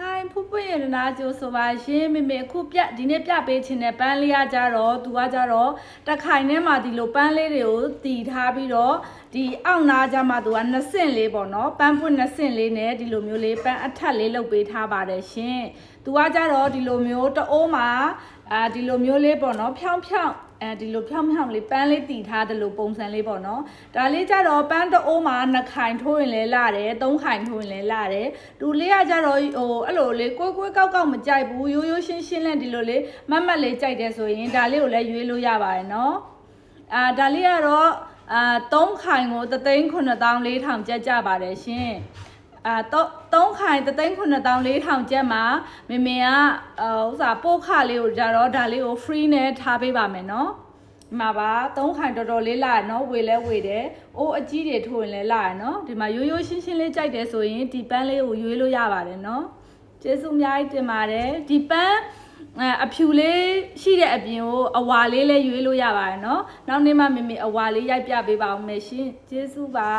Hi ဖူးပွင့်ရနာကျိုးဆိုပါရှင်မေအခုဒီနေ့ပြပေးခြင်းတဲ့ပန်းလေးကကြတော့သူကကြတော့တခိုင်ထဲမှာဒီလိုပန်းလေးတွေကိုတီထားပြီးတော့ဒီအောက်နားကြမှာသူက2ဆင့်လေးပေါ့နော်ပန်းပွင့်2ဆင့်လေးနဲ့ဒီလိုမျိုးလေးပန်းအထက်လေးလုပ်ပေးထားပါတယ်ရှင်သူကကြတော့ဒီလိုမျိုးတအိုးမှာဒီလိုမျိုးလေးပေါ့နော်ဖြောင်းဒီလိုဖြောင်းလေးပန်းလေးတီထားတယ်လို့ပုံစံလေးပေါ့နော်ဒါလေးကြတော့ပန်းတအိုးမှာ2ခိုင်ထိုးရင်လဲလာတယ်3ခိုင်ထိုးရင်လဲလာတယ်တူလေးကကြတော့အဲ့လိုလေးကွဲကောက်မကြိုက်ဘူးရိုးရှင်းလဲဒီလိုလေးမတ်လေးကြိုက်တယ်ဆိုရင်ဒါလေးကိုလည်းရွေးလို့ရပါတယ်နော်ဒါလေးကတော့3ခိုင်ကို3,94000ကျပ်ကြပါတယ်ရှင်3ခိုင်3,94000ကျပ်မှာမေကပို့ခလေးကိုကြတော့ဒါလေးကို free နဲ့ထားပေးပါမယ်နော်ဒီမှာပါ3ခိုင်တော်တော်လေးလာရနော်ဝေတယ်အိုးအကြီးတွေထိုးရင်လည်းလာရနော်ဒီမှာရိုးရှင်းလေးကြိုက်တယ်ဆိုရင်ဒီပန်းလေးကိုရွေးလို့ရပါတယ်နော်ကျေးဇူးအများကြီးတင်ပါတယ်ဒီပန်းအဖြူလေးရှိတဲ့အပြင်ကိုအဝါလေးလည်းရွေးလို့ရပါတယ်နော်နောက်နေ့မှမေအဝါလေးရိုက်ပြပေးပါဦးမယ်ရှင်ကျေးဇူးပါ